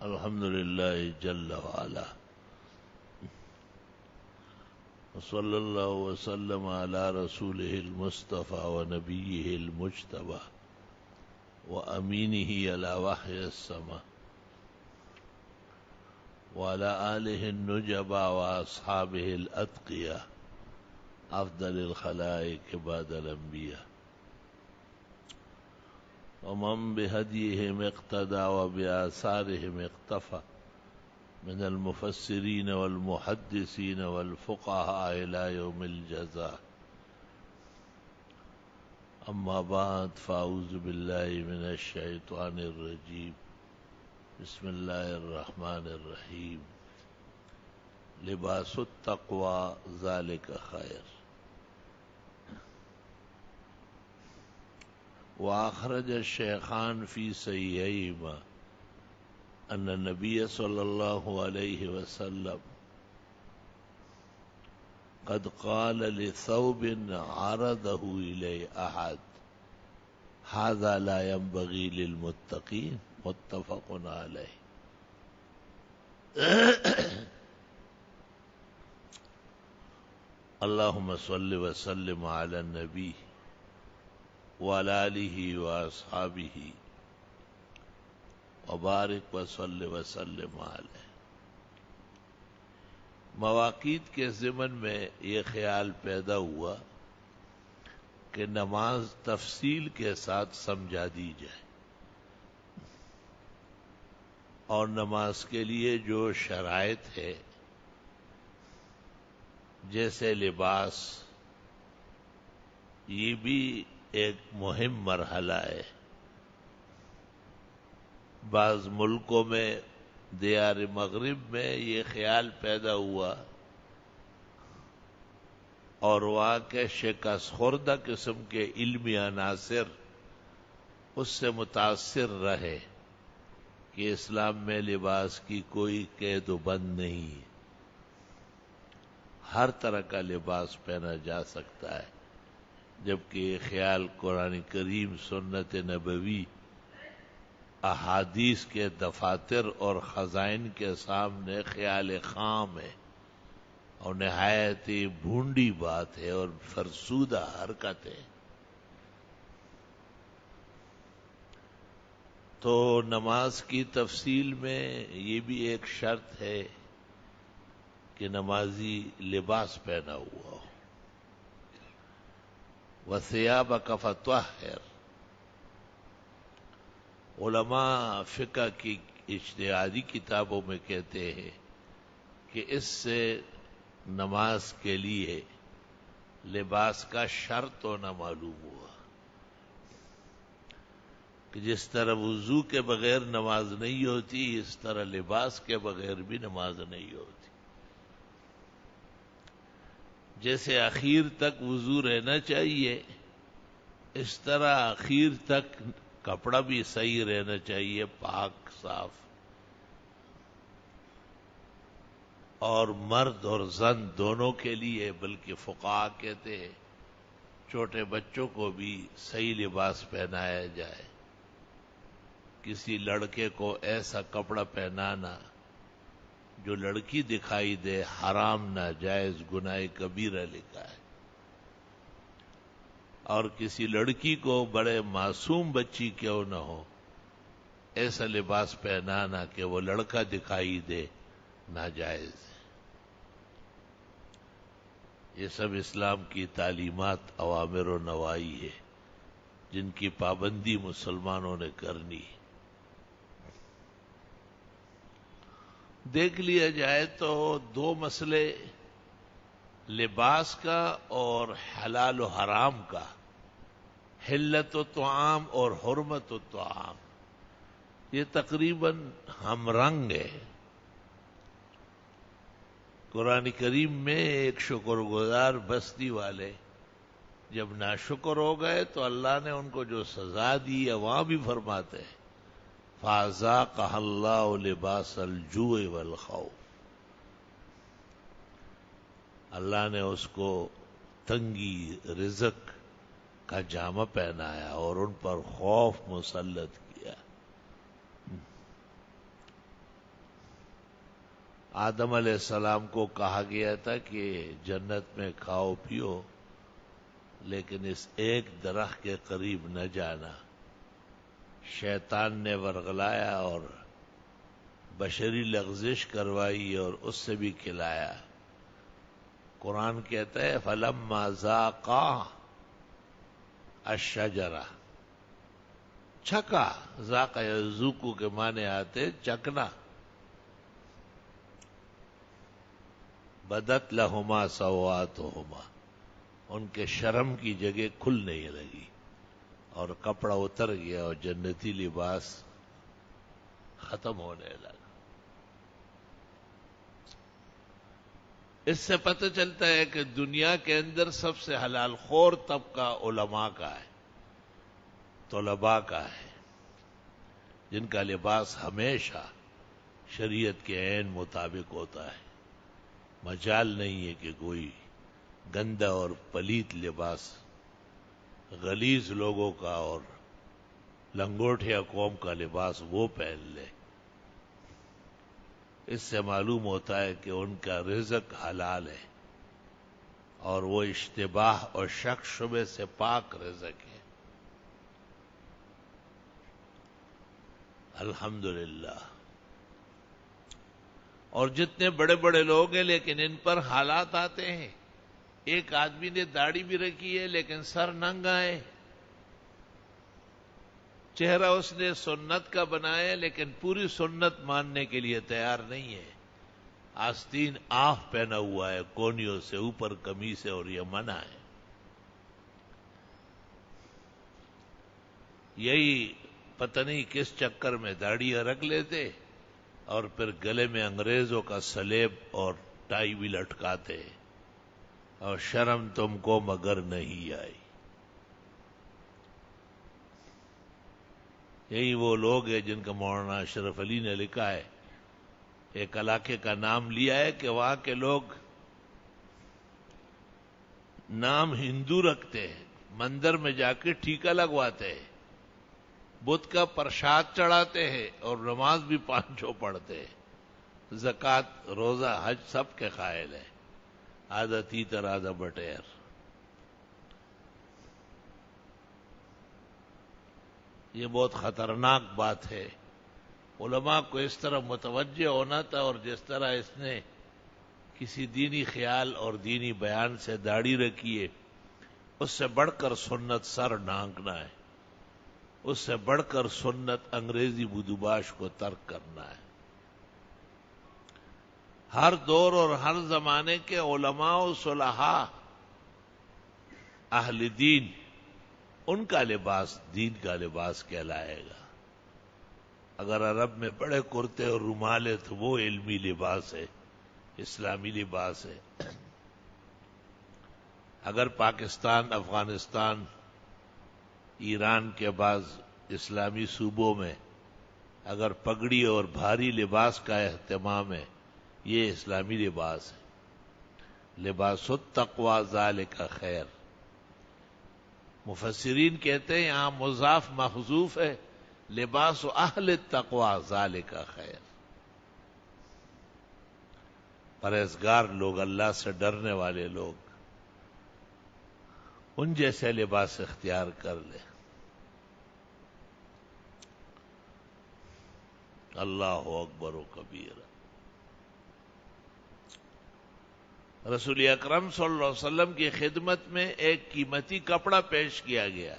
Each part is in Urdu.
الحمد لله جل وعلا، وصلى الله وسلم على رسوله المصطفى ونبيه المجتبى وأمينه على وحي السماء وعلى آله النجبى وأصحابه الأتقياء أفضل الخلائق بعد الأنبياء، ومن بهديهم اقتدى وبآثارهم اقتفى من المفسرين والمحدثين والفقهاء إلى يوم الجزاء. أما بعد، فأعوذ بالله من الشيطان الرجيم. بسم الله الرحمن الرحيم. لباس التقوى ذلك خير. وأخرج الشيخان في صحيحيهما أن النبي صلى الله عليه وسلم قد قال لثوب عرضه إليه أحد: هذا لا ينبغي للمتقين. متفق عليه. اللهم صل وسلم على النبي وعلى آله وأصحابه وبارک وصل وسلم علیہ. مواقیت کے ضمن میں یہ خیال پیدا ہوا کہ نماز تفصیل کے ساتھ سمجھا دی جائے، اور نماز کے لیے جو شرائط ہے جیسے لباس، یہ بھی ایک مہم مرحلہ ہے. بعض ملکوں میں دیار مغرب میں یہ خیال پیدا ہوا اور وہاں کے شکست خوردہ قسم کے علمی عناصر اس سے متاثر رہے کہ اسلام میں لباس کی کوئی قید و بند نہیں، ہر طرح کا لباس پہنا جا سکتا ہے، جبکہ یہ خیال قرآن کریم، سنت نبوی، احادیث کے دفاتر اور خزائن کے سامنے خیال خام ہے اور نہایت ہی بھونڈی بات ہے اور فرسودہ حرکت ہے. تو نماز کی تفصیل میں یہ بھی ایک شرط ہے کہ نمازی لباس پہنا ہوا ہو. وَثِيَابَكَ فَطَهِّرْ. علماء فقہ کی اجتہادی کتابوں میں کہتے ہیں کہ اس سے نماز کے لیے لباس کا شرط ہونا معلوم ہوا کہ جس طرح وضو کے بغیر نماز نہیں ہوتی، اس طرح لباس کے بغیر بھی نماز نہیں ہوتی. جیسے اخیر تک وضو رہنا چاہیے، اس طرح اخیر تک کپڑا بھی صحیح رہنا چاہیے، پاک صاف. اور مرد اور زن دونوں کے لیے، بلکہ فقہاء کہتے ہیں چھوٹے بچوں کو بھی صحیح لباس پہنایا جائے. کسی لڑکے کو ایسا کپڑا پہنانا جو لڑکی دکھائی دے حرام، ناجائز، گناہ کبیرہ لکھا ہے. اور کسی لڑکی کو، بڑے معصوم بچی کیوں نہ ہو، ایسا لباس پہنانا کہ وہ لڑکا دکھائی دے، ناجائز ہے. یہ سب اسلام کی تعلیمات، اوامر و نواہی ہے جن کی پابندی مسلمانوں نے کرنی. دیکھ لیا جائے تو دو مسئلے، لباس کا اور حلال و حرام کا، حلت و طعام اور حرمت و طعام، یہ تقریباً ہم رنگ ہے. قرآن کریم میں ایک شکر گزار بستی والے جب ناشکر ہو گئے تو اللہ نے ان کو جو سزا دی ہے وہاں بھی فرماتے ہیں فَأَذَاقَهَا اللَّهُ لِبَاسَ الْجُوعِ وَالْخَوْفِ. اللہ نے اس کو تنگی رزق کا جامہ پہنایا اور ان پر خوف مسلط کیا. آدم علیہ السلام کو کہا گیا تھا کہ جنت میں کھاؤ پیو لیکن اس ایک درخت کے قریب نہ جانا. شیطان نے ورغلایا اور بشری لغزش کروائی اور اس سے بھی کھلایا. قرآن کہتا ہے فَلَمَّا ذَاقَا الشَّجَرَةَ، چکا. ذاقا یذوقو کے معنی آتے چکنا. بدت لہما سوآتہما، ان کے شرم کی جگہ کھلنے لگی اور کپڑا اتر گیا اور جنتی لباس ختم ہونے لگا. اس سے پتہ چلتا ہے کہ دنیا کے اندر سب سے حلال خور طبقہ علماء کا ہے، طلباء کا ہے، جن کا لباس ہمیشہ شریعت کے عین مطابق ہوتا ہے. مجال نہیں ہے کہ کوئی گندا اور پلیت لباس غلیظ لوگوں کا اور لنگوٹیا قوم کا لباس وہ پہن لے. اس سے معلوم ہوتا ہے کہ ان کا رزق حلال ہے اور وہ اشتباہ اور شک شبے سے پاک رزق ہے. الحمدللہ. اور جتنے بڑے بڑے لوگ ہیں لیکن ان پر حالات آتے ہیں. ایک آدمی نے داڑھی بھی رکھی ہے لیکن سر ننگا ہے. چہرہ اس نے سنت کا بنایا ہے لیکن پوری سنت ماننے کے لیے تیار نہیں ہے. آستین آف پہنا ہوا ہے کونیوں سے اوپر قمیص ہے اور یہ منع ہے. یہی پتہ نہیں کس چکر میں داڑھیاں رکھ لیتے اور پھر گلے میں انگریزوں کا سلیب اور ٹائی بھی لٹکاتے اور شرم تم کو مگر نہیں آئی. یہی وہ لوگ ہیں جن کا مولانا اشرف علی نے لکھا ہے. ایک علاقے کا نام لیا ہے کہ وہاں کے لوگ نام ہندو رکھتے ہیں، مندر میں جا کے ٹھیکا لگواتے ہیں، بت کا پرشاد چڑھاتے ہیں اور نماز بھی پانچوں پڑھتے ہیں، زکوٰۃ روزہ حج سب کے قائل ہیں. آدھا تیتر آدھا بٹیر. یہ بہت خطرناک بات ہے. علماء کو اس طرح متوجہ ہونا تھا، اور جس طرح اس نے کسی دینی خیال اور دینی بیان سے داڑھی رکھی ہے، اس سے بڑھ کر سنت سر ڈھانکنا ہے، اس سے بڑھ کر سنت انگریزی بدوباش کو ترک کرنا ہے. ہر دور اور ہر زمانے کے علماء و صلحاء اہل دین، ان کا لباس دین کا لباس کہلائے گا. اگر عرب میں بڑے کرتے اور رومال ہے تو وہ علمی لباس ہے، اسلامی لباس ہے. اگر پاکستان، افغانستان، ایران کے بعض اسلامی صوبوں میں اگر پگڑی اور بھاری لباس کا اہتمام ہے، یہ اسلامی لباس ہے. لباس التقوی ذالک خیر. مفسرین کہتے ہیں یہاں مضاف محذوف ہے، لباس اہل التقوی ذالک خیر. پرہیزگار لوگ، اللہ سے ڈرنے والے لوگ، ان جیسے لباس اختیار کر لیں. اللہ اکبر و کبیر. رسول اکرم صلی اللہ علیہ وسلم کی خدمت میں ایک قیمتی کپڑا پیش کیا گیا.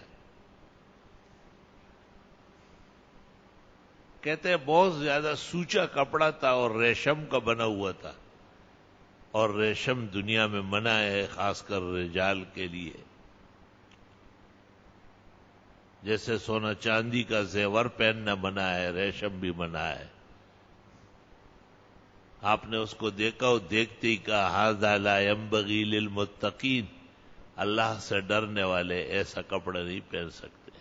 کہتے ہیں بہت زیادہ سوچا کپڑا تھا اور ریشم کا بنا ہوا تھا، اور ریشم دنیا میں منع ہے خاص کر رجال کے لیے. جیسے سونا چاندی کا زیور پہننا منع ہے، ریشم بھی منع ہے. آپ نے اس کو دیکھا اور دیکھتے ہی کہا ھذا لا ينبغي للمتقین، اللہ سے ڈرنے والے ایسا کپڑا نہیں پہن سکتے.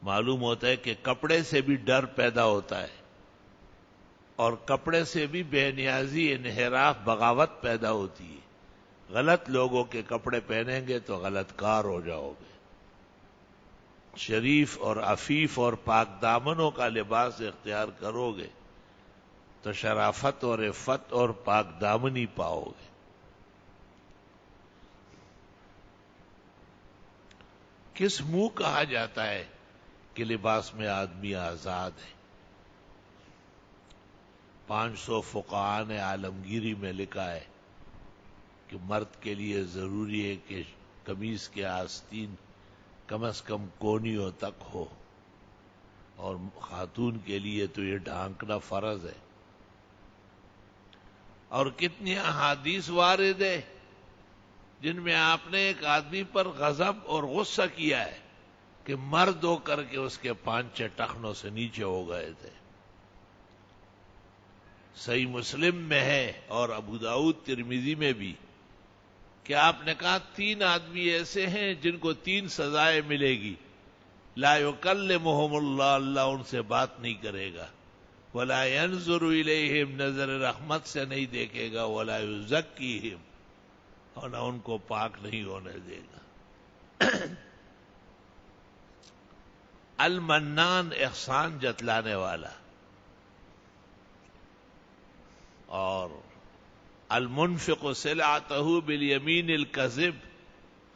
معلوم ہوتا ہے کہ کپڑے سے بھی ڈر پیدا ہوتا ہے، اور کپڑے سے بھی بے نیازی، انحراف، بغاوت پیدا ہوتی ہے. غلط لوگوں کے کپڑے پہنیں گے تو غلط کار ہو جاؤ گے. شریف اور عفیف اور پاک دامنوں کا لباس اختیار کرو گے تو شرافت اور عفت اور پاک دامنی پاؤ گے. کس منہ کہا جاتا ہے کہ لباس میں آدمی آزاد ہے؟ 500 فقہاء نے عالمگیری میں لکھا ہے کہ مرد کے لیے ضروری ہے کہ قمیص کے آستین کم از کم کونیوں تک ہو، اور خاتون کے لیے تو یہ ڈھانکنا فرض ہے. اور کتنی احادیث وارد ہے جن میں آپ نے ایک آدمی پر غضب اور غصہ کیا ہے کہ مرد ہو کر کے اس کے 5 ٹخنوں سے نیچے ہو گئے تھے. صحیح مسلم میں ہے اور ابو داؤد ترمذی میں بھی کہ آپ نے کہا 3 آدمی ایسے ہیں جن کو 3 سزائیں ملے گی. لا یکلمہم اللہ، اللہ ان سے بات نہیں کرے گا. ولا ينظر الیہم، نظر رحمت سے نہیں دیکھے گا. ولا یزکیہم، اور نہ ان کو پاک نہیں ہونے دے گا. المنان، احسان جتلانے والا، اور المنفق سلعتہ بالیمین الکذب،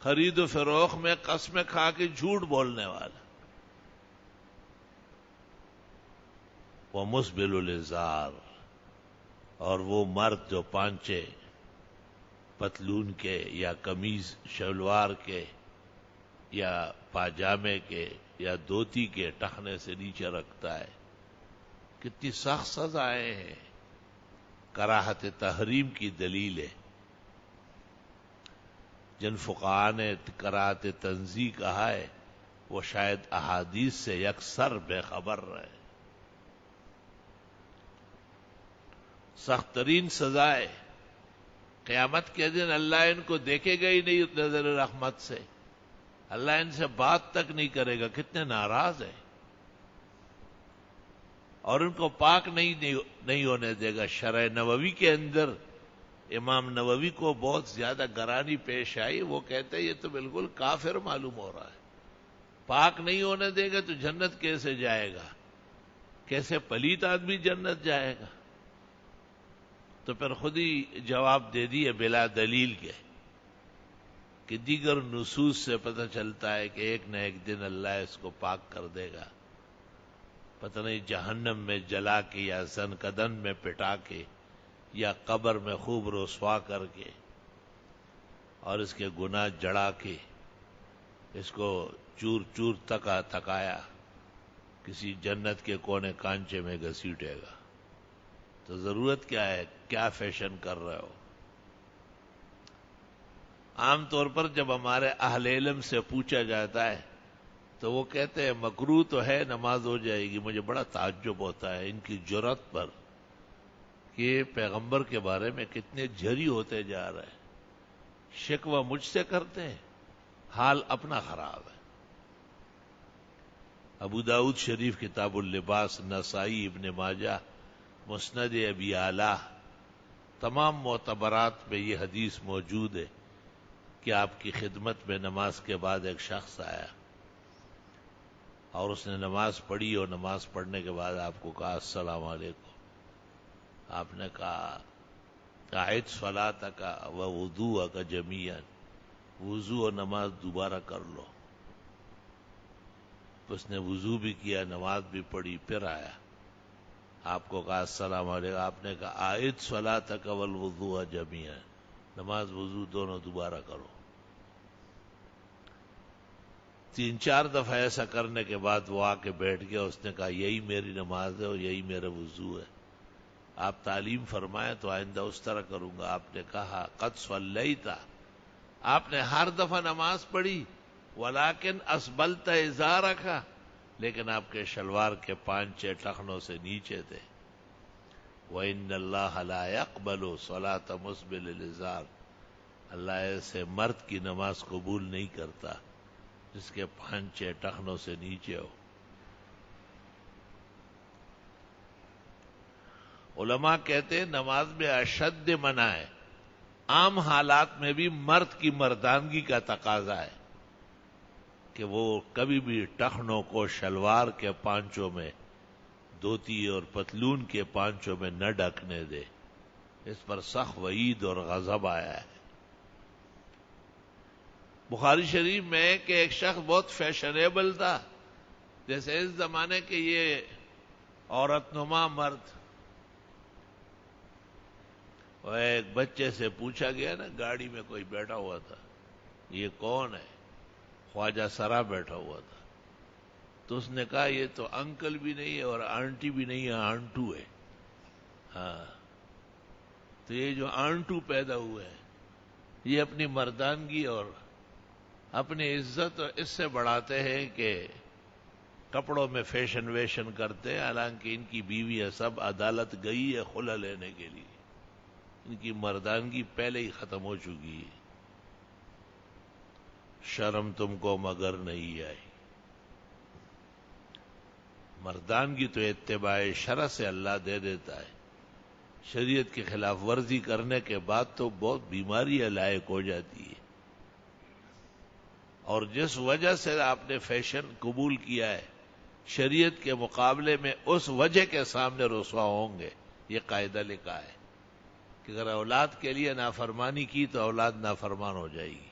خرید و فروخت میں قسمیں کھا کے جھوٹ بولنے والا. ومسبل الازار، اور وہ مرد جو پانچے پتلون کے یا قمیض شلوار کے یا پاجامے کے یا دھوتی کے ٹخنے سے نیچے رکھتا ہے. کتنی سخت سزائیں ہیں. کراہت تحریم کی دلیل ہے. جن فقہاء نے کراہت تنزیہ کہا ہے وہ شاید احادیث سے یکسر بے خبر رہے. سخت ترین سزائے. قیامت کے دن اللہ ان کو دیکھے گا ہی نہیں نظر رحمت سے، اللہ ان سے بات تک نہیں کرے گا. کتنے ناراض ہیں، اور ان کو پاک نہیں ہونے دے گا. شرح نووی کے اندر امام نووی کو بہت زیادہ گرانی پیش آئی. وہ کہتے ہیں یہ تو بالکل کافر معلوم ہو رہا ہے. پاک نہیں ہونے دے گا تو جنت کیسے جائے گا؟ کیسے پلیت آدمی جنت جائے گا؟ تو پھر خود ہی جواب دے دیے بلا دلیل کے کہ دیگر نصوص سے پتہ چلتا ہے کہ ایک نہ ایک دن اللہ اس کو پاک کر دے گا. پتہ نہیں جہنم میں جلا کے یا زنکدن میں پٹا کے یا قبر میں خوب رسوا کر کے اور اس کے گناہ جڑا کے اس کو چور چور تکایا کسی جنت کے کونے کانچے میں گھسیٹے گا. تو ضرورت کیا ہے؟ کیا فیشن کر رہے ہو؟ عام طور پر جب ہمارے اہل علم سے پوچھا جاتا ہے تو وہ کہتے ہیں مکروہ تو ہے، نماز ہو جائے گی. مجھے بڑا تعجب ہوتا ہے ان کی جرأت پر کہ پیغمبر کے بارے میں کتنے جھری ہوتے جا رہے ہیں. شکوہ مجھ سے کرتے ہیں، حال اپنا خراب ہے. ابو داؤد شریف کتاب اللباس، نسائی ابن ماجہ مسند ابی اعلیٰ، تمام معتبرات میں یہ حدیث موجود ہے کہ آپ کی خدمت میں نماز کے بعد ایک شخص آیا اور اس نے نماز پڑھی، اور نماز پڑھنے کے بعد آپ کو کہا السلام علیکم. آپ نے کہا اعد صلاتک ووضوءک جمیعا، وضو اور نماز دوبارہ کر لو. اس نے وضو بھی کیا، نماز بھی پڑھی، پھر آیا آپ کو کہا السلام علیکم. آپ نے کہا اعد صلاتک والوضوء جمیعا، نماز وضو دونوں دوبارہ کرو. 3-4 دفعہ ایسا کرنے کے بعد وہ آ کے بیٹھ گیا. اس نے کہا یہی میری نماز ہے اور یہی میرا وضو ہے، آپ تعلیم فرمائیں تو آئندہ اس طرح کروں گا. آپ نے کہا قد صلیت، آپ نے ہر دفعہ نماز پڑھی، ولیکن اسبلت ازارک، لیکن آپ کے شلوار کے 5-6 ٹخنوں سے نیچے تھے. وَإِنَّ اللَّهَ لَا يَقْبَلُ صَلَاةَ مُسْبِلِ الْإِزَارِ، اللہ ایسے مرد کی نماز قبول نہیں کرتا جس کے 5-6 ٹخنوں سے نیچے ہو. علماء کہتے ہیں نماز میں اشد منع ہے. عام حالات میں بھی مرد کی مردانگی کا تقاضا ہے کہ وہ کبھی بھی ٹخنوں کو شلوار کے پانچوں میں دھوتی اور پتلون کے پانچوں میں نہ ڈھکنے دے. اس پر سخت وعید اور غضب آیا ہے. بخاری شریف میں کہ ایک شخص بہت فیشنیبل تھا، جیسے اس زمانے کے یہ عورت نما مرد. اور ایک بچے سے پوچھا گیا نا، گاڑی میں کوئی بیٹھا ہوا تھا، یہ کون ہے؟ خواجہ سرا بیٹھا ہوا تھا. تو اس نے کہا یہ تو انکل بھی نہیں ہے اور آنٹی بھی نہیں ہے، آنٹو ہے. ہاں، تو یہ جو آنٹو پیدا ہوئے ہیں یہ اپنی مردانگی اور اپنی عزت اس سے بڑھاتے ہیں کہ کپڑوں میں فیشن ویشن کرتے ہیں، حالانکہ ان کی بیویاں سب عدالت گئی ہے خلا لینے کے لیے. ان کی مردانگی پہلے ہی ختم ہو چکی ہے. شرم تم کو مگر نہیں آئی. مردانگی تو اتباع شرع سے اللہ دے دیتا ہے. شریعت کی خلاف ورزی کرنے کے بعد تو بہت بیماری لائق ہو جاتی ہے. اور جس وجہ سے آپ نے فیشن قبول کیا ہے، شریعت کے مقابلے میں اس وجہ کے سامنے رسوا ہوں گے. یہ قاعدہ لکھا ہے کہ اگر اولاد کے لیے نافرمانی کی تو اولاد نافرمان ہو جائے گی.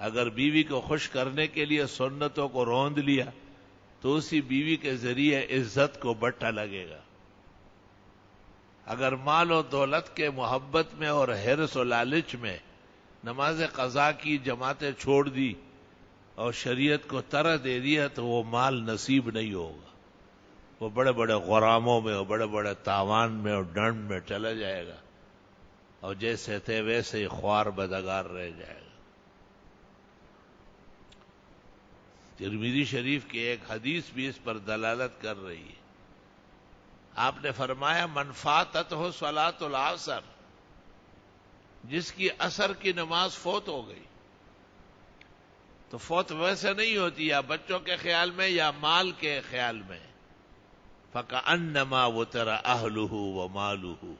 اگر بیوی کو خوش کرنے کے لیے سنتوں کو روند لیا تو اسی بیوی کے ذریعے عزت کو بٹا لگے گا. اگر مال و دولت کے محبت میں اور حرص و لالچ میں نماز قضا کی جماعتیں چھوڑ دی اور شریعت کو طرح دے دیا تو وہ مال نصیب نہیں ہوگا. وہ بڑے بڑے غراموں میں اور بڑے بڑے تاوان میں اور ڈنڈ میں چلا جائے گا، اور جیسے تھے ویسے ہی خوار بدگار رہ جائے گا. ترمذی شریف کی ایک حدیث بھی اس پر دلالت کر رہی ہے. آپ نے فرمایا من فاتتہ صلاۃ العصر، جس کی عصر کی نماز فوت ہو گئی. تو فوت ویسے نہیں ہوتی یا بچوں کے خیال میں یا مال کے خیال میں. فَكَأَنَّمَا وُتِرَ أَهْلُهُ وَمَالُهُ،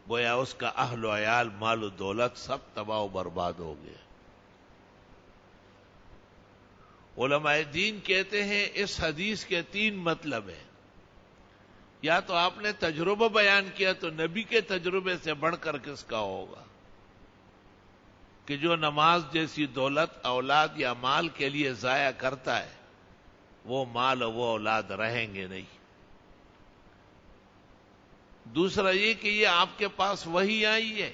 گویا اس کا اہل و عیال مال و دولت سب تباہ و برباد ہو گئے. علماء دین کہتے ہیں اس حدیث کے 3 مطلب ہیں. یا تو آپ نے تجربہ بیان کیا تو نبی کے تجربے سے بڑھ کر کس کا ہوگا کہ جو نماز جیسی دولت اولاد یا مال کے لیے ضائع کرتا ہے وہ مال اور وہ اولاد رہیں گے نہیں. دوسرا یہ کہ یہ آپ کے پاس وحی آئی ہے،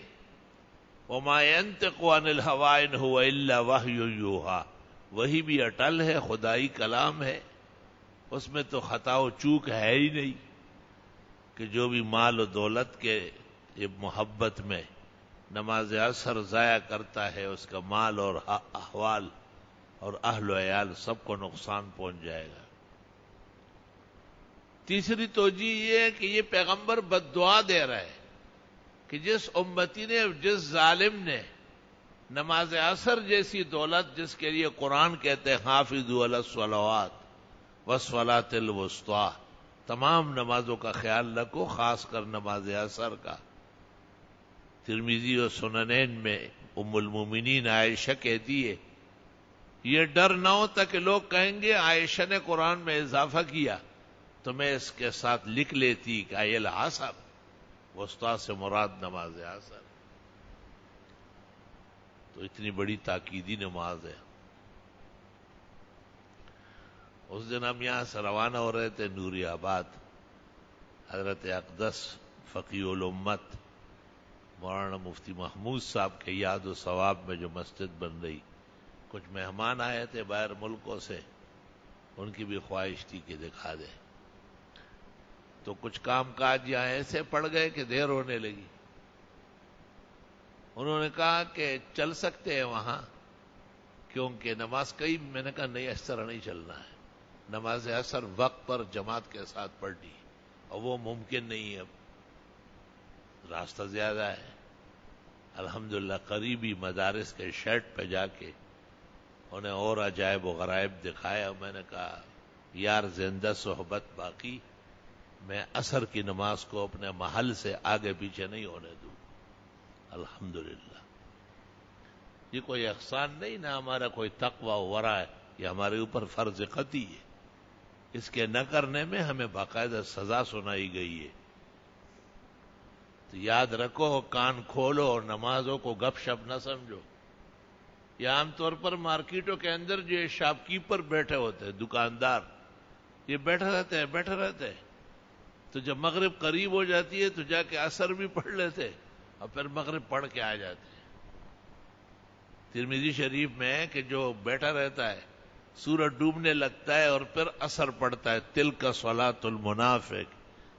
وَمَا يَنْطِقُ عَنِ الْهَوَىٰ إِنْ هُوَ إِلَّا وَحْيٌ يُوحَىٰ، وہی بھی اٹل ہے، خدائی کلام ہے، اس میں تو خطا و چوک ہے ہی نہیں. کہ جو بھی مال و دولت کے محبت میں نماز عصر ضائع کرتا ہے اس کا مال اور احوال اور اہل و عیال سب کو نقصان پہنچ جائے گا. تیسری توجہ یہ ہے کہ یہ پیغمبر بد دعا دے رہا ہے کہ جس امتی نے، جس ظالم نے نماز عصر جیسی دولت، جس کے لیے قرآن کہتے ہیں حافظوا علی الصلوات والصلاۃ الوسطیٰ، تمام نمازوں کا خیال رکھو، خاص کر نماز عصر کا. ترمذی و سننین میں ام المومنین عائشہ کہتی ہے یہ ڈر نہ ہوتا کہ لوگ کہیں گے عائشہ نے قرآن میں اضافہ کیا تو میں اس کے ساتھ لکھ لیتی کہ العصر، وسطیٰ سے مراد نماز عصر. تو اتنی بڑی تاکیدی نماز ہے. اس دن ہم یہاں سے روانہ ہو رہے تھے نوری آباد. حضرت اقدس فقیہ الامت مولانا مفتی محمود صاحب کے یاد و ثواب میں جو مسجد بن رہی، کچھ مہمان آئے تھے باہر ملکوں سے، ان کی بھی خواہش تھی کہ دکھا دے. تو کچھ کام کاج یہاں ایسے پڑ گئے کہ دیر ہونے لگی. انہوں نے کہا کہ چل سکتے ہیں وہاں کیونکہ نماز کئی، میں نے کہا نہیں، اس طرح نہیں چلنا ہے. نماز عصر وقت پر جماعت کے ساتھ پڑھنی اور وہ ممکن نہیں ہے، راستہ زیادہ ہے. الحمدللہ قریبی مدارس کے شیڈ پہ جا کے انہیں اور عجائب و غرائب دکھایا. میں نے کہا یار زندہ صحبت باقی، میں عصر کی نماز کو اپنے محل سے آگے پیچھے نہیں ہونے دوں. الحمدللہ یہ کوئی احسان نہیں، نہ ہمارا کوئی تقوی و ورع ہے، یہ ہمارے اوپر فرض قطعی ہے. اس کے نہ کرنے میں ہمیں باقاعدہ سزا سنائی گئی ہے. تو یاد رکھو، کان کھولو اور نمازوں کو گپ شپ نہ سمجھو. یہ عام طور پر مارکیٹوں کے اندر جو شاپ کیپر بیٹھے ہوتے ہیں، دکاندار، یہ بیٹھے رہتے ہیں. تو جب مغرب قریب ہو جاتی ہے تو جا کے عصر بھی پڑھ لیتے اور پھر مغرب پڑھ کے آ جاتے. ترمذی شریف میں ہے کہ جو بیٹھا رہتا ہے، سورج ڈوبنے لگتا ہے اور پھر عصر پڑھتا ہے، تلک صلاۃ المنافق،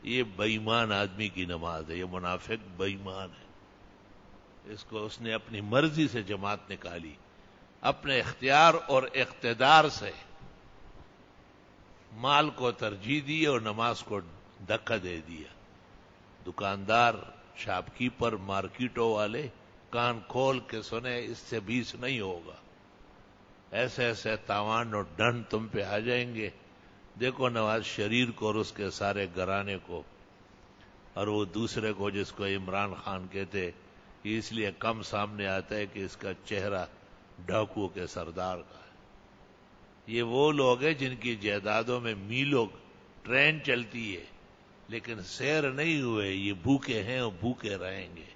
یہ بے ایمان آدمی کی نماز ہے. یہ منافق بے ایمان ہے. اس نے اپنی مرضی سے جماعت نکالی، اپنے اختیار اور اقتدار سے مال کو ترجیح دی اور نماز کو دھکا دے دیا. دکاندار، شاپ کیپر، مارکیٹوں والے کان کھول کے سنے، اس سے 20 نہیں ہوگا. ایسے ایسے تاوان اور ڈنڈ تم پہ آ جائیں گے. دیکھو نواز شریف کو اور اس کے سارے گھرانے کو، اور وہ دوسرے کو جس کو عمران خان کہتے، یہ اس لیے کم سامنے آتا ہے کہ اس کا چہرہ ڈاکو کے سردار کا ہے. یہ وہ لوگ ہیں جن کی جائیدادوں میں میلوں ٹرین چلتی ہے، لیکن سیر نہیں ہوئے. یہ بھوکے ہیں اور بھوکے رہیں گے،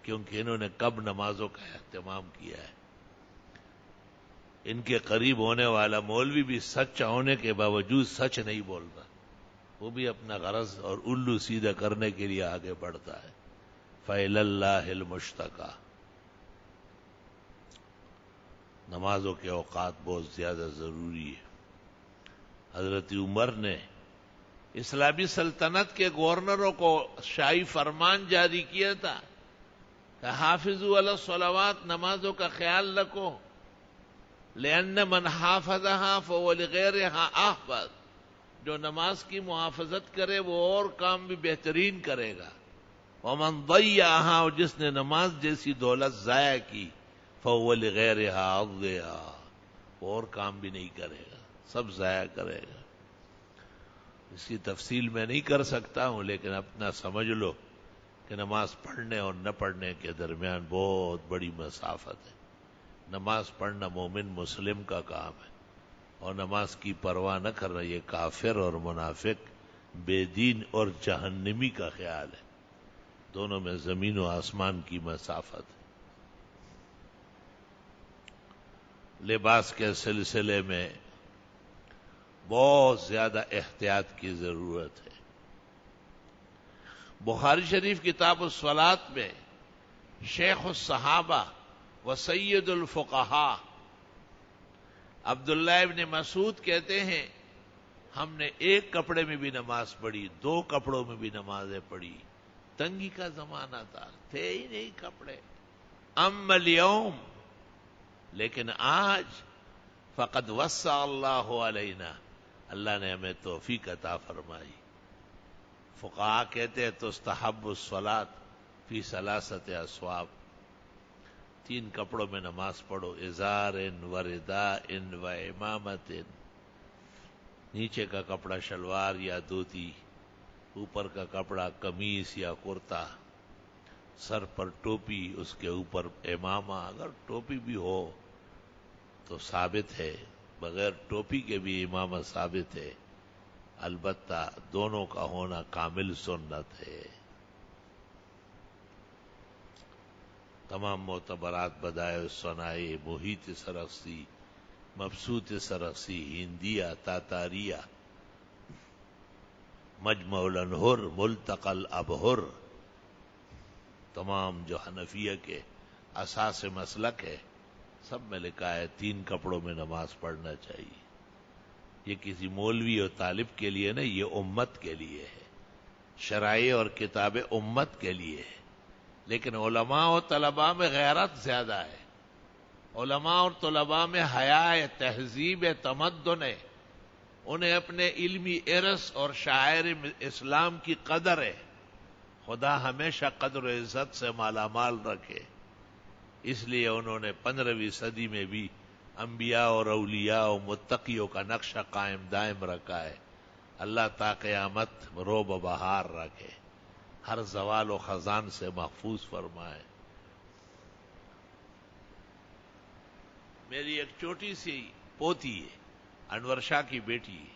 کیونکہ انہوں نے کب نمازوں کا اہتمام کیا ہے. ان کے قریب ہونے والا مولوی بھی سچا ہونے کے باوجود سچ نہیں بولتا. وہ بھی اپنا غرض اور الو سیدھا کرنے کے لیے آگے بڑھتا ہے. فَإِلَى اللَّهِ الْمُشْتَكَى. نمازوں کے اوقات بہت زیادہ ضروری ہے. حضرت عمر نے اسلامی سلطنت کے گورنروں کو شاہی فرمان جاری کیا تھا کہ حافظوا علی الصلوات، نمازوں کا خیال رکھو، لأن من حافظها فهو لغيرها احفظ. جو نماز کی محافظت کرے وہ اور کام بھی بہترین کرے گا. ومن ضيعها، اور جس نے نماز جیسی دولت ضائع کی، فهو لغيرها اضيع، وہ اور کام بھی نہیں کرے گا، سب ضائع کرے گا. اس کی تفصیل میں نہیں کر سکتا ہوں، لیکن اپنا سمجھ لو کہ نماز پڑھنے اور نہ پڑھنے کے درمیان بہت بڑی مسافت ہے. نماز پڑھنا مومن مسلم کا کام ہے، اور نماز کی پرواہ نہ کرنا یہ کافر اور منافق، بے دین اور جہنمی کا خیال ہے. دونوں میں زمین و آسمان کی مسافت ہے. لباس کے سلسلے میں بہت زیادہ احتیاط کی ضرورت ہے. بخاری شریف کتاب الصلاۃ میں شیخ الصحابہ و سید الفقہاء عبداللہ ابن مسعود کہتے ہیں، ہم نے ایک کپڑے میں بھی نماز پڑھی، 2 کپڑوں میں بھی نمازیں پڑھی. تنگی کا زمانہ تھا، تھے ہی نہیں کپڑے. اما اليوم، لیکن آج، فقد وسع اللہ علینا، اللہ نے ہمیں توفیق عطا فرمائی. فقہاء کہتے ہیں تستحب الصلاۃ فی 3 اثواب، 3 کپڑوں میں نماز پڑھو، ازار و رداء و امامت. نیچے کا کپڑا شلوار یا دھوتی، اوپر کا کپڑا قمیص یا کرتا، سر پر ٹوپی، اس کے اوپر امامہ. اگر ٹوپی بھی ہو تو ثابت ہے، بغیر ٹوپی کے بھی امامہ ثابت ہے. البتہ دونوں کا ہونا کامل سنت ہے. تمام معتبرات بدائع صنائع، محیط سرخسی، مبسوط سرخسی، ہندیہ، تاتاریہ، مجمع الانہر، ملتقى الابہر، تمام جو حنفیہ کے اساس مسلک ہے، سب میں لکھا ہے 3 کپڑوں میں نماز پڑھنا چاہیے. یہ کسی مولوی اور طالب کے لیے نہیں، یہ امت کے لیے ہے. شرائع اور کتاب امت کے لیے ہے. لیکن علماء اور طلباء میں غیرت زیادہ ہے. علماء اور طلباء میں حیا ہے، تہذیب ہے، تمدن ہے. انہیں اپنے علمی ارث اور شاعر اسلام کی قدر ہے. خدا ہمیشہ قدر و عزت سے مالا مال رکھے. اس لیے انہوں نے 15ویں صدی میں بھی انبیاء اور اولیاء اور متقیوں کا نقشہ قائم دائم رکھا ہے. اللہ تا قیامت روب و بہار رکھے، ہر زوال و خزان سے محفوظ فرمائے. میری ایک چھوٹی سی پوتی ہے، انور شاہ کی بیٹی ہے.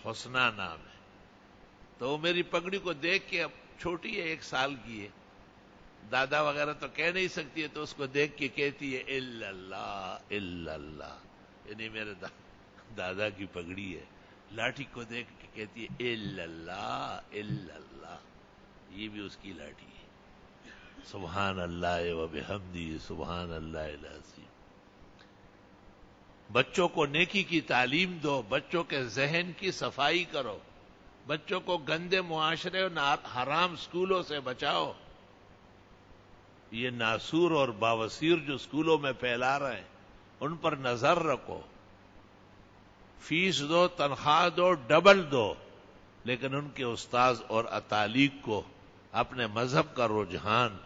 حسنا نام ہے. تو وہ میری پگڑی کو دیکھ کے، اب چھوٹی ہے 1 سال کی ہے، دادا وغیرہ تو کہہ نہیں سکتی ہے، تو اس کو دیکھ کے کہتی ہے الا اللہ الا اللہ، یعنی میرے دادا کی پگڑی ہے. لاٹھی کو دیکھ کے کہتی ہے الا اللہ الا اللہ، یہ بھی اس کی لاٹھی ہے. سبحان اللہ و بحمدہ سبحان اللہ العظیم. بچوں کو نیکی کی تعلیم دو، بچوں کے ذہن کی صفائی کرو، بچوں کو گندے معاشرے اور حرام سکولوں سے بچاؤ. یہ ناسور اور باوسیر جو سکولوں میں پھیلا رہے ہیں ان پر نظر رکھو. فیس دو، تنخواہ دو، ڈبل دو، لیکن ان کے استاذ اور اتالیق کو اپنے مذہب کا رجحان،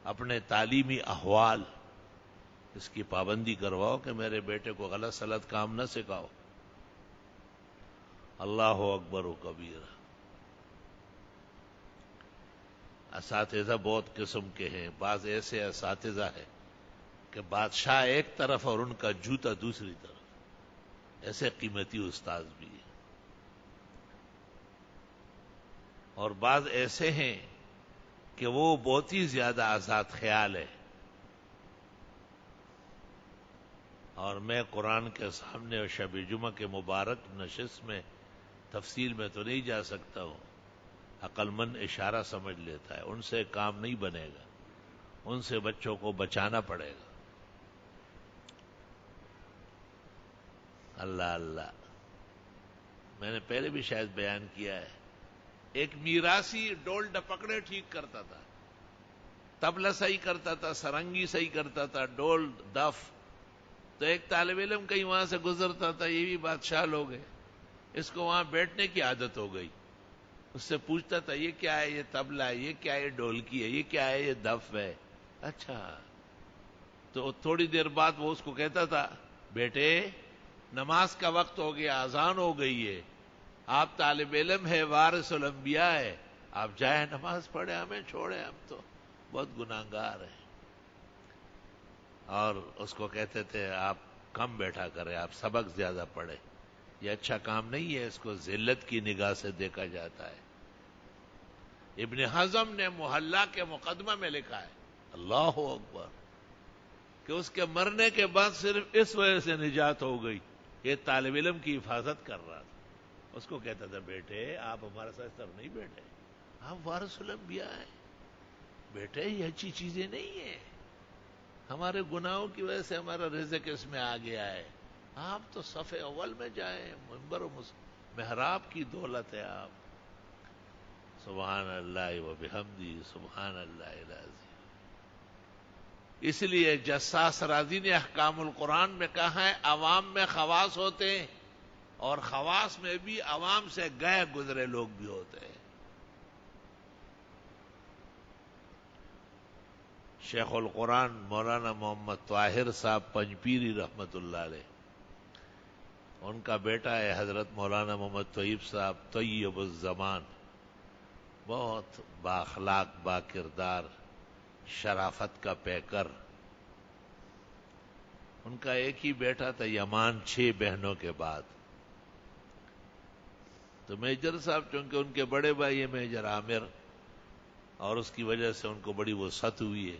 اپنے تعلیمی احوال، اس کی پابندی کرواؤ کہ میرے بیٹے کو غلط سلط کام نہ سکھاؤ. اللہ اکبر و کبیرہ. اساتذہ بہت قسم کے ہیں. بعض ایسے اساتذہ ہیں کہ بادشاہ ایک طرف اور ان کا جوتا دوسری طرف، ایسے قیمتی استاذ بھی ہیں. اور بعض ایسے ہیں کہ وہ بہت ہی زیادہ آزاد خیال ہے. اور میں قرآن کے سامنے اور شب جمعہ کے مبارک نشست میں تفصیل میں تو نہیں جا سکتا ہوں، عقل مند اشارہ سمجھ لیتا ہے. ان سے کام نہیں بنے گا، ان سے بچوں کو بچانا پڑے گا. اللہ اللہ. میں نے پہلے بھی شاید بیان کیا ہے، ایک میراثی ڈول ڈپکڑے ٹھیک کرتا تھا، طبلہ صحیح کرتا تھا، سرنگی صحیح کرتا تھا، ڈول دف. تو ایک طالب علم کہیں وہاں سے گزرتا تھا، یہ بھی بادشاہ لوگ ہیں، اس کو وہاں بیٹھنے کی عادت ہو گئی. اس سے پوچھتا تھا یہ کیا ہے، یہ طبلہ ہے، یہ کیا ہے، یہ ڈھولکی ہے، یہ کیا ہے، یہ دف ہے. اچھا. تو تھوڑی دیر بعد وہ اس کو کہتا تھا بیٹے نماز کا وقت ہو گیا، اذان ہو گئی ہے، آپ طالب علم ہے، وارث الانبیاء ہے، آپ جائیں نماز پڑھیں، ہمیں چھوڑیں، ہم تو بہت گناہگار ہیں. اور اس کو کہتے تھے آپ کم بیٹھا کریں، آپ سبق زیادہ پڑھیں، یہ اچھا کام نہیں ہے، اس کو ذلت کی نگاہ سے دیکھا جاتا ہے. ابن حزم نے محلہ کے مقدمہ میں لکھا ہے، اللہ اکبر، کہ اس کے مرنے کے بعد صرف اس وجہ سے نجات ہو گئی، یہ طالب علم کی حفاظت کر رہا تھا. اس کو کہتا تھا بیٹے آپ ہمارے ساتھ اس طرح نہیں بیٹھے، آپ وارث الانبیاء ہیں، بیٹے یہ اچھی چیزیں نہیں ہیں، ہمارے گناہوں کی وجہ سے ہمارا رزق اس میں آ گیا ہے، آپ تو صف اول میں جائیں، منبر و محراب کی دولت ہے آپ. سبحان اللہ و بحمدہ سبحان اللہ العظیم. اس لیے جساس رازی نے احکام القرآن میں کہا ہے عوام میں خواص ہوتے ہیں، اور خواص میں بھی عوام سے گئے گزرے لوگ بھی ہوتے ہیں. شیخ القرآن مولانا محمد طاہر صاحب پنجپیری رحمت اللہ علیہ، ان کا بیٹا ہے حضرت مولانا محمد طیب صاحب طیب الزمان، بہت بااخلاق، با کردار، شرافت کا پیکر. ان کا ایک ہی بیٹا تھا یمان 6 بہنوں کے بعد. تو میجر صاحب چونکہ ان کے بڑے بھائی ہیں میجر عامر، اور اس کی وجہ سے ان کو بڑی وسعت ہوئی ہے.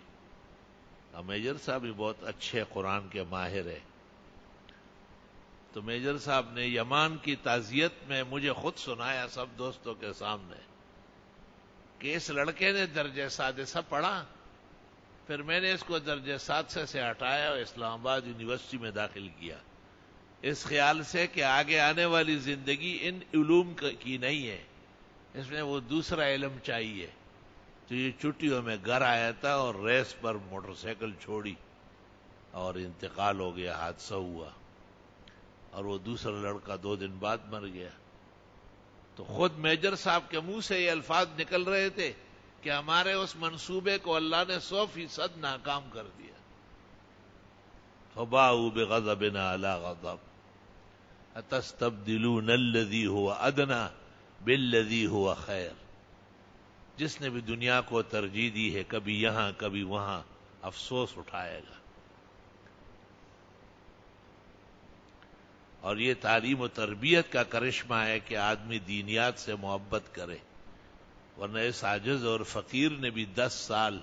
اور میجر صاحب بھی بہت اچھے قرآن کے ماہر ہیں. تو میجر صاحب نے یمان کی تعزیت میں مجھے خود سنایا سب دوستوں کے سامنے کہ اس لڑکے نے درجہ سادسہ پڑھا، پھر میں نے اس کو درجہ سادسہ سے ہٹایا اور اسلام آباد یونیورسٹی میں داخل کیا، اس خیال سے کہ آگے آنے والی زندگی ان علوم کی نہیں ہے، اس میں وہ دوسرا علم چاہیے. تو یہ چھٹیوں میں گھر آیا تھا اور ریس پر موٹر سائیکل چھوڑی اور انتقال ہو گیا، حادثہ ہوا، اور وہ دوسرا لڑکا 2 دن بعد مر گیا. تو خود میجر صاحب کے منہ سے یہ الفاظ نکل رہے تھے کہ ہمارے اس منصوبے کو اللہ نے 100% ناکام کر دیا. فباؤوا بغضب علی غضب اتستبدلون الذی هو ادنی بالذی هو خیر. جس نے بھی دنیا کو ترجیح دی ہے کبھی یہاں کبھی وہاں افسوس اٹھائے گا. اور یہ تعلیم و تربیت کا کرشمہ ہے کہ آدمی دینیات سے محبت کرے، ورنہ اس عاجز اور فقیر نے بھی 10 سال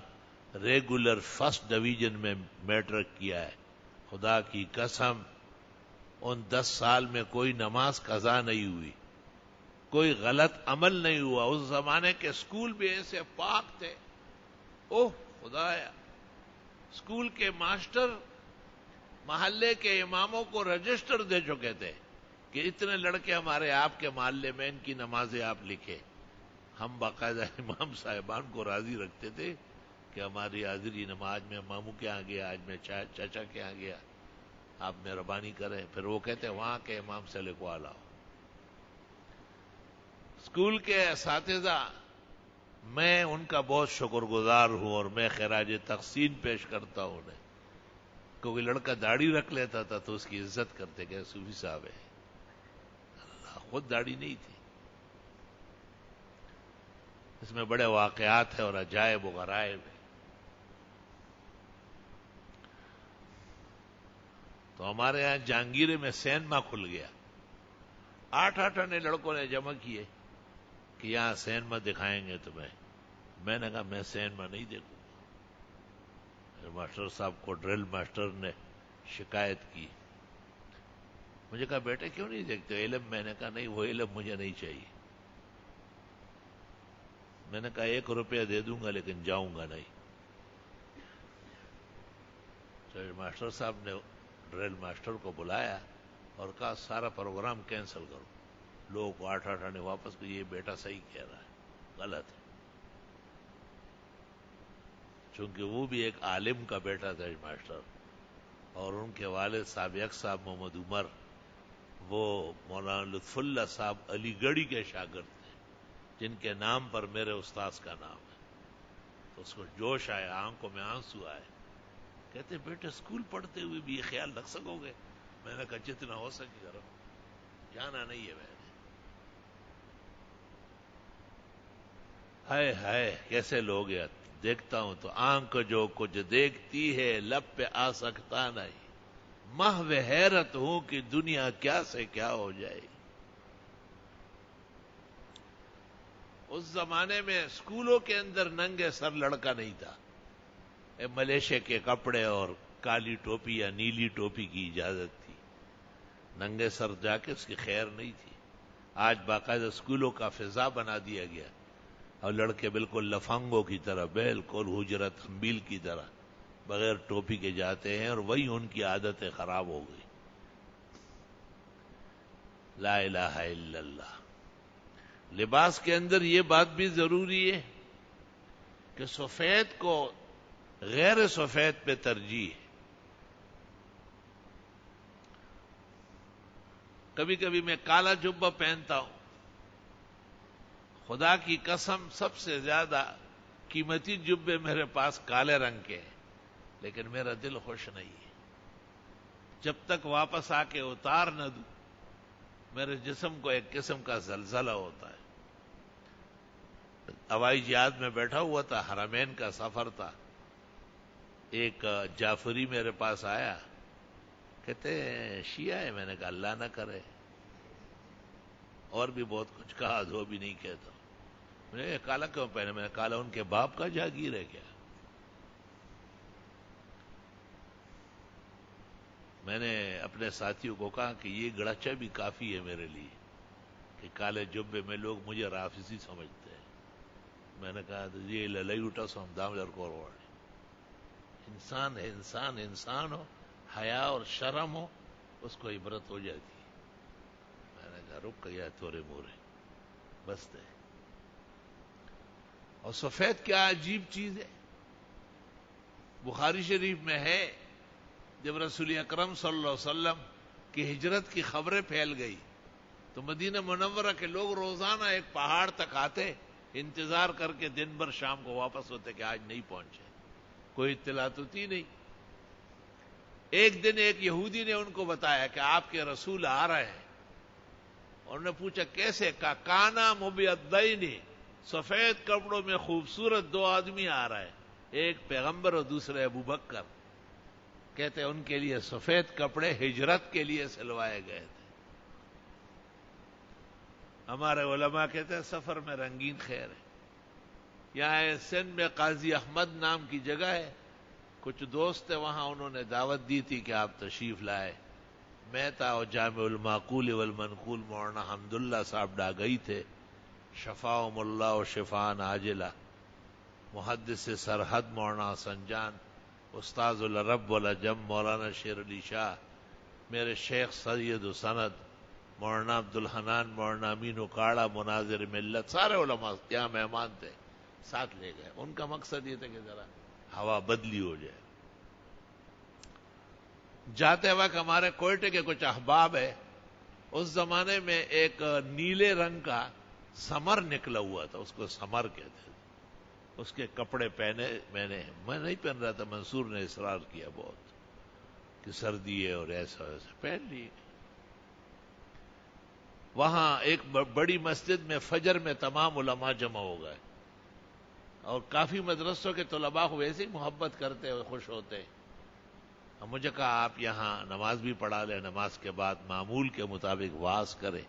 ریگولر فرسٹ ڈویژن میں میٹرک کیا ہے. خدا کی قسم ان 10 سال میں کوئی نماز قضا نہیں ہوئی، کوئی غلط عمل نہیں ہوا. اس زمانے کے اسکول بھی ایسے پاک تھے، اوہ خدایا. اسکول کے ماسٹر محلے کے اماموں کو رجسٹر دے چکے تھے کہ اتنے لڑکے ہمارے آپ کے محلے میں، ان کی نمازیں آپ لکھے. ہم باقاعدہ امام صاحبان کو راضی رکھتے تھے کہ ہماری حاضری نماز میں ماموں کے ہاں گیا، آج میں چاچا کے ہاں گیا، آپ مہربانی کریں. پھر وہ کہتے وہاں کے امام سے لکھوا لاؤ. اسکول کے اساتذہ، میں ان کا بہت شکر گزار ہوں اور میں خراج تحسین پیش کرتا ہوں انہیں. کوئی لڑکا داڑھی رکھ لیتا تھا تو اس کی عزت کرتے کہ صوفی صاحب ہے. اللہ، خود داڑھی نہیں تھی. اس میں بڑے واقعات ہیں اور عجائب و غرائب ہیں. تو ہمارے یہاں جہانگیرے میں سینما کھل گیا. 8 آنے لڑکوں نے جمع کیے کہ یہاں سینما دکھائیں گے تمہیں. میں نے کہا میں سینما نہیں دیکھوں گا. ماسٹر صاحب کو ڈرل ماسٹر نے شکایت کی. مجھے کہا بیٹے کیوں نہیں دیکھتے علم؟ میں نے کہا نہیں، وہ علم مجھے نہیں چاہیے. میں نے کہا 1 روپیہ دے دوں گا لیکن جاؤں گا نہیں. تو ماسٹر صاحب نے ڈرل ماسٹر کو بلایا اور کہا سارا پروگرام کینسل کرو. لوگوں کو 8 آنے واپس کو. یہ بیٹا صحیح کہہ رہا ہے، غلط ہے. چونکہ وہ بھی ایک عالم کا بیٹا تھا ماسٹر، اور ان کے والد صاحب یک صاحب محمد عمر، وہ مولانا لطف اللہ صاحب علی گڑھی کے شاگرد تھے، جن کے نام پر میرے استاذ کا نام ہے. تو اس کو جوش آیا، آنکھوں میں آنسو آئے. کہتے بیٹے اسکول پڑھتے ہوئے بھی یہ خیال رکھ سکو گے؟ میں نے کہا جتنا ہو سکے کرو، جانا نہیں ہے. میں نے ہائے ہائے کیسے لوگ ہیں. دیکھتا ہوں تو آنکھ جو کچھ دیکھتی ہے لب پہ آ سکتا نہیں. محو حیرت ہوں کہ دنیا کیا سے کیا ہو جائے. اس زمانے میں اسکولوں کے اندر ننگے سر لڑکا نہیں تھا. ملیشیا کے کپڑے اور کالی ٹوپی یا نیلی ٹوپی کی اجازت تھی. ننگے سر جا کے اس کی خیر نہیں تھی. آج باقاعدہ اسکولوں کا فضا بنا دیا گیا اور لڑکے بالکل لفنگوں کی طرح، بالکل حجرت حنبیل کی طرح بغیر ٹوپی کے جاتے ہیں، اور وہی ان کی عادتیں خراب ہو گئی. لا الہ الا اللہ. لباس کے اندر یہ بات بھی ضروری ہے کہ سفید کو غیر سفید پہ ترجیح ہے. کبھی کبھی میں کالا جبہ پہنتا ہوں. خدا کی قسم سب سے زیادہ قیمتی جبے میرے پاس کالے رنگ کے ہیں، لیکن میرا دل خوش نہیں ہے. جب تک واپس آ کے اتار نہ دوں میرے جسم کو ایک قسم کا زلزلہ ہوتا ہے. ہوائی جہاز میں بیٹھا ہوا تھا، حرمین کا سفر تھا. ایک جعفری میرے پاس آیا، کہتے ہیں شیعہ ہے. میں نے کہا اللہ نہ کرے. اور بھی بہت کچھ کہا جو بھی نہیں کہتا. میں نے کالا کیوں پہنے؟ میں نے کالا ان کے باپ کا جاگیر ہے کیا؟ میں نے اپنے ساتھیوں کو کہا کہ یہ گڑچا بھی کافی ہے میرے لیے کہ کالے جبے میں لوگ مجھے رافضی سمجھتے ہیں. میں نے کہا یہ للائی اٹھا سو ہم دام لڑکو روڑ. انسان ہے، انسان ہو، حیا اور شرم ہو، اس کو عبرت ہو جاتی ہے. میں نے کہا رک گیا تھوڑے مورے بس دے. اور سفید کیا عجیب چیز ہے. بخاری شریف میں ہے جب رسول اکرم صلی اللہ علیہ وسلم کی ہجرت کی خبریں پھیل گئی تو مدینہ منورہ کے لوگ روزانہ ایک پہاڑ تک آتے، انتظار کر کے دن بھر شام کو واپس ہوتے کہ آج نہیں پہنچے. کوئی اطلاع تو تھی نہیں. ایک دن ایک یہودی نے ان کو بتایا کہ آپ کے رسول آ رہے ہیں. انہوں نے پوچھا کیسے؟ کہا کانا مبیضین، سفید کپڑوں میں خوبصورت 2 آدمی آ رہے ہیں، ایک پیغمبر اور دوسرے ابو بکر. کہتے ہیں ان کے لیے سفید کپڑے ہجرت کے لیے سلوائے گئے تھے. ہمارے علماء کہتے ہیں سفر میں رنگین خیر ہے. یہاں سندھ میں قاضی احمد نام کی جگہ ہے، کچھ دوست تھے وہاں، انہوں نے دعوت دی تھی کہ آپ تشریف لائے. میں تھا اور جامع المعقول والمنقول مولانا حمداللہ صاحب ڈاگئی تھے، شفاہم اللہ و شفاء عاجلہ، محدث سرحد مولانا حسن جان، استاذ العرب والعجم مولانا شیر علی شاہ، میرے شیخ سید و سند مولانا عبدالحنان، مولانا امین اکاڑا، مناظر ملت، سارے علماء یہاں مہمان تھے، ساتھ لے گئے. ان کا مقصد یہ تھا کہ ذرا ہوا بدلی ہو جائے. جاتے وقت ہمارے کوئٹے کے کچھ احباب ہے، اس زمانے میں ایک نیلے رنگ کا سمر نکلا ہوا تھا، اس کو سمر کہتے تھے. اس کے کپڑے پہنے، میں نہیں پہن رہا تھا، منصور نے اصرار کیا بہت کہ سردی ہے اور ایسا ویسا، پہن لی. وہاں ایک بڑی مسجد میں فجر میں تمام علماء جمع ہو گئے، اور کافی مدرسوں کے طلباء کو ویسے ہی محبت کرتے اور خوش ہوتے. اور مجھے کہا آپ یہاں نماز بھی پڑھا لیں، نماز کے بعد معمول کے مطابق واز کریں.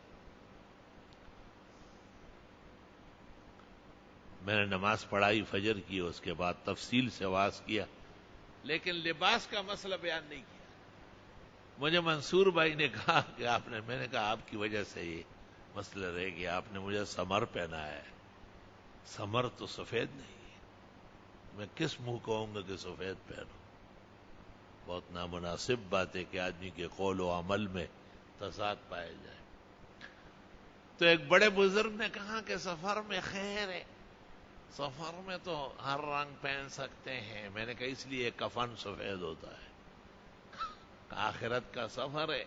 میں نے نماز پڑھائی فجر کی، اس کے بعد تفصیل سے واز کیا، لیکن لباس کا مسئلہ بیان نہیں کیا. مجھے منصور بھائی نے کہا کہ میں نے کہا آپ کی وجہ سے یہ مسئلہ رہ گیا، آپ نے مجھے سمر پہنا ہے. سمر تو سفید نہیں ہے، میں کس منہ کہوں گا کہ سفید پہنو؟ بہت نامناسب بات ہے کہ آدمی کے قول و عمل میں تضاد پائے جائے. تو ایک بڑے بزرگ نے کہا کہ سفر میں خیر ہے، سفر میں تو ہر رنگ پہن سکتے ہیں. میں نے کہا اس لیے کفن سفید ہوتا ہے، آخرت کا سفر ہے،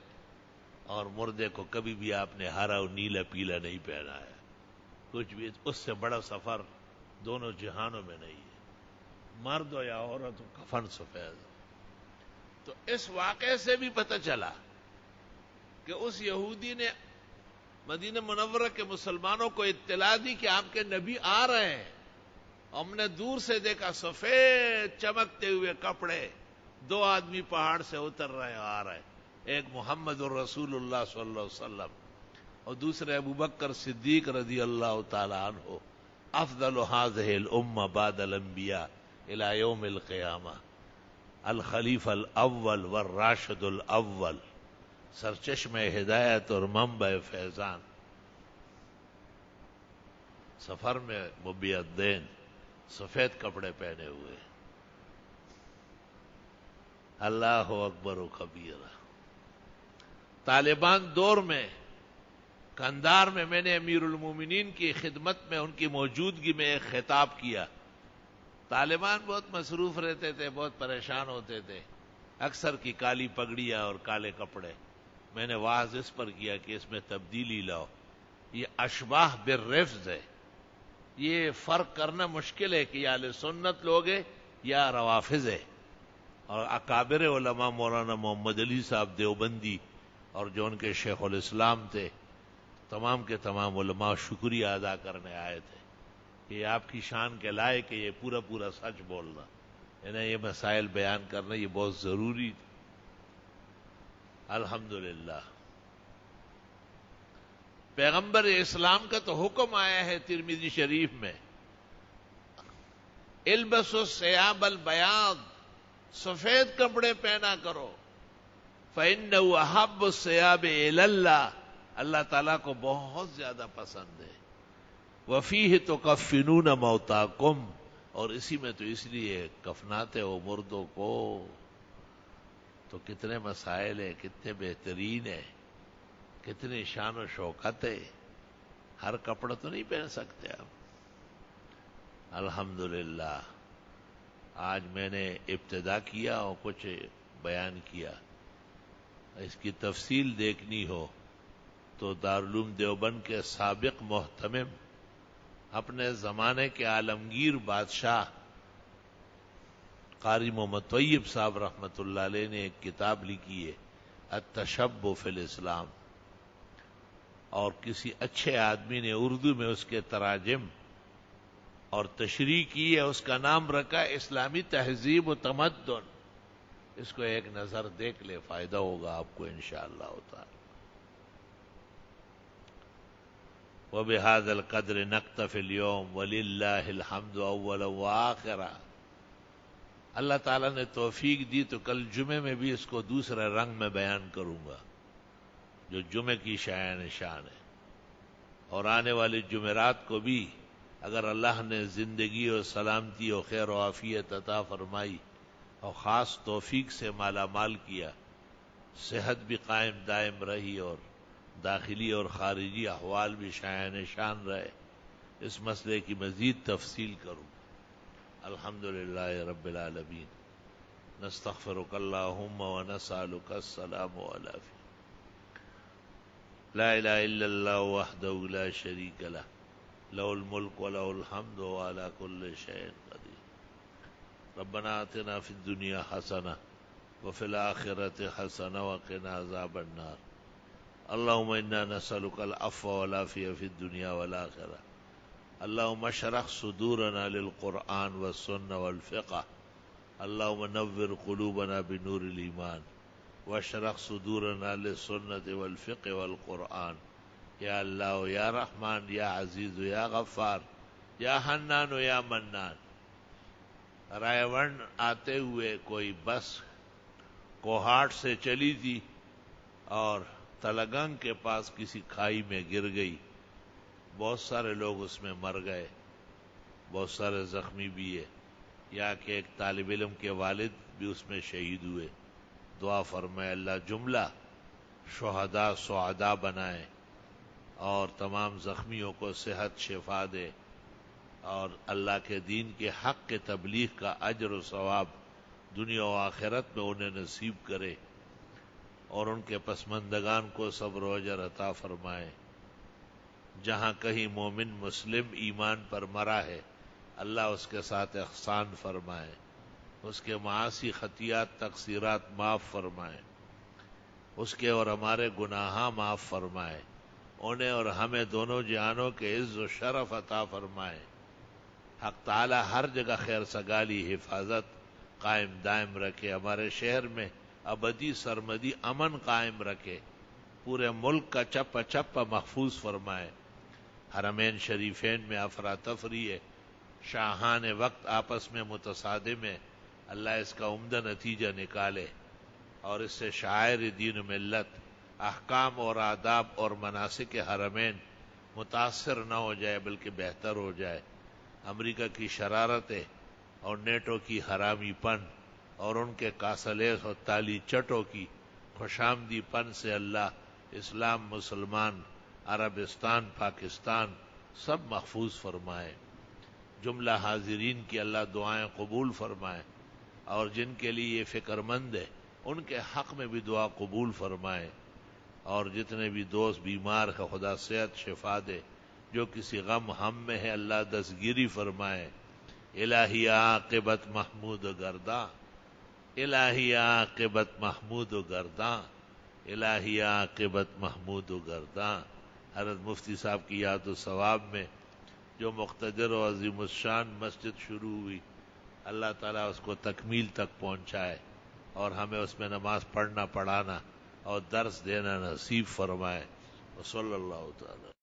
اور مردے کو کبھی بھی آپ نے ہرا اور نیلا پیلا نہیں پہنا ہے. کچھ بھی اس سے بڑا سفر دونوں جہانوں میں نہیں ہے، مرد ہو یا عورت ہو، کفن سفید. تو اس واقعے سے بھی پتہ چلا کہ اس یہودی نے مدینہ منورہ کے مسلمانوں کو اطلاع دی کہ آپ کے نبی آ رہے ہیں. ہم نے دور سے دیکھا سفید چمکتے ہوئے کپڑے، 2 آدمی پہاڑ سے اتر رہے ہیں، آ رہے ہیں. ایک محمد الرسول اللہ صلی اللہ علیہ وسلم اور دوسرے ابوبکر صدیق رضی اللہ تعالی عنہ، افضل هذه الامه بعد الانبیاء الى یوم القیامہ، الخلیفہ الاول والراشد الاول، سرچشمہ ہدایت اور منبع فیضان. سفر میں مبیضین، سفید کپڑے پہنے ہوئے. اللہ اکبر و کبیرہ. طالبان دور میں کندھار میں نے امیر المومنین کی خدمت میں ان کی موجودگی میں ایک خطاب کیا. طالبان بہت مصروف رہتے تھے، بہت پریشان ہوتے تھے، اکثر کی کالی پگڑیاں اور کالے کپڑے. میں نے واضح اس پر کیا کہ اس میں تبدیلی لاؤ. یہ اشباہ بالرفض ہے، یہ فرق کرنا مشکل ہے کہ یہ اہل سنت لوگ ہیں یا روافض ہے. اور اکابر علماء مولانا محمد علی صاحب دیوبندی اور جو ان کے شیخ الاسلام تھے، تمام کے تمام علماء شکریہ ادا کرنے آئے تھے کہ یہ آپ کی شان کے لائق کہ یہ پورا سچ بولنا، انہیں یہ مسائل بیان کرنا یہ بہت ضروری تھی. الحمدللہ پیغمبر اسلام کا تو حکم آیا ہے ترمذی شریف میں، البسوا الثياب البياض، سفید کپڑے پہنا کرو. فإنه أحب الثياب إلى الله، اللہ تعالیٰ کو بہت زیادہ پسند ہے. وفیہ تکفنون موتاکم، اور اسی میں تو اس لیے کفناتے ہو مردوں کو. تو کتنے مسائل ہیں، کتنے بہترین ہیں، کتنی شان و شوکت ہے. ہر کپڑا تو نہیں پہن سکتے آپ. الحمدللہ آج میں نے ابتدا کیا اور کچھ بیان کیا. اس کی تفصیل دیکھنی ہو تو دارالعلوم دیوبند کے سابق محتمم، اپنے زمانے کے عالمگیر بادشاہ قاری محمد طیب صاحب رحمۃ اللہ علیہ نے ایک کتاب لکھی ہے التشبہ فی الاسلام، اور کسی اچھے آدمی نے اردو میں اس کے تراجم اور تشریح کی ہے. اس کا نام رکھا اسلامی تہذیب و تمدن. اس کو ایک نظر دیکھ لے، فائدہ ہوگا آپ کو انشاءاللہ تعالی. وبهذا القدر نکتفی اليوم وللہ الحمد اولا وآخرا۔ اللہ تعالیٰ نے توفیق دی تو کل جمعے میں بھی اس کو دوسرے رنگ میں بیان کروں گا جو جمعے کی شایان شان ہے، اور آنے والی جمعرات کو بھی اگر اللہ نے زندگی اور سلامتی اور خیر و عافیت عطا فرمائی اور خاص توفیق سے مالا مال کیا، صحت بھی قائم دائم رہی اور داخلی اور خارجی احوال بھی شایان شان رہے، اس مسئلے کی مزید تفصیل کروں۔ الحمدللہ رب العالمین، نستغفرک اللہم ونسألک السلام والعافیہ۔ لا الہ الا اللہ وحدہ لا شریک لہ، لہ الملک ولہ الحمد وعلی کل شیء قدیر۔ ربنا آتنا فی الدنیا حسنہ وفی الآخرۃ حسنہ وقنا عذاب النار۔ اللہم انا نسألک العفو والعافیہ فی الدنیا والآخرہ۔ اللہم اشرح صدورنا للقرآن والسنہ والفقہ۔ اللہم نور قلوبنا بنور الایمان واشرح صدورنا للسنة والفقہ والقرآن۔ یا اللہ یا رحمان یا عزیز یا غفار یا حنان یا منان۔ رائے ون آتے ہوئے کوئی بس کوہاٹ سے چلی تھی اور تلگنگ کے پاس کسی کھائی میں گر گئی، بہت سارے لوگ اس میں مر گئے، بہت سارے زخمی بھی ہے، یا کہ ایک طالب علم کے والد بھی اس میں شہید ہوئے۔ دعا فرمائے اللہ جملہ شہداء سعداء بنائے اور تمام زخمیوں کو صحت شفا دے، اور اللہ کے دین کے حق کے تبلیغ کا اجر و ثواب دنیا و آخرت میں انہیں نصیب کرے، اور ان کے پسماندگان کو صبر و اجر عطا فرمائے۔ جہاں کہیں مومن مسلم ایمان پر مرا ہے، اللہ اس کے ساتھ احسان فرمائے، اس کے معاصی خطیات تقصیرات معاف فرمائے، اس کے اور ہمارے گناہاں معاف فرمائے، انہیں اور ہمیں دونوں جہانوں کے عز و شرف عطا فرمائے۔ حق تعالی ہر جگہ خیر سگالی حفاظت قائم دائم رکھے، ہمارے شہر میں ابدی سرمدی امن قائم رکھے، پورے ملک کا چپا چپا محفوظ فرمائے۔ حرمین شریفین میں افراتفری ہے، شاہان وقت آپس میں متصادم ہے، اللہ اس کا عمدہ نتیجہ نکالے اور اس سے شاعر دین و ملت، احکام اور آداب اور مناسک حرمین متاثر نہ ہو جائے بلکہ بہتر ہو جائے۔ امریکہ کی شرارتیں اور نیٹو کی حرامی پن اور ان کے کاسلیس اور تالی چٹوں کی خوشامدی پن سے اللہ اسلام، مسلمان، عربستان، پاکستان سب محفوظ فرمائے۔ جملہ حاضرین کی اللہ دعائیں قبول فرمائے، اور جن کے لیے یہ فکر مند ہے ان کے حق میں بھی دعا قبول فرمائے، اور جتنے بھی دوست بیمار ہے خدا صحت شفا دے، جو کسی غم ہم میں ہے اللہ دستگیری فرمائے۔ الہی عاقبت محمود و گرداں، الہی عاقبت محمود و گرداں، الہی عاقبت محمود و گرداں۔ حضرت مفتی صاحب کی یاد و ثواب میں جو مقتدر و عظیم الشان مسجد شروع ہوئی، اللہ تعالیٰ اس کو تکمیل تک پہنچائے اور ہمیں اس میں نماز پڑھنا، پڑھانا اور درس دینا نصیب فرمائے۔ وصلی اللہ تعالی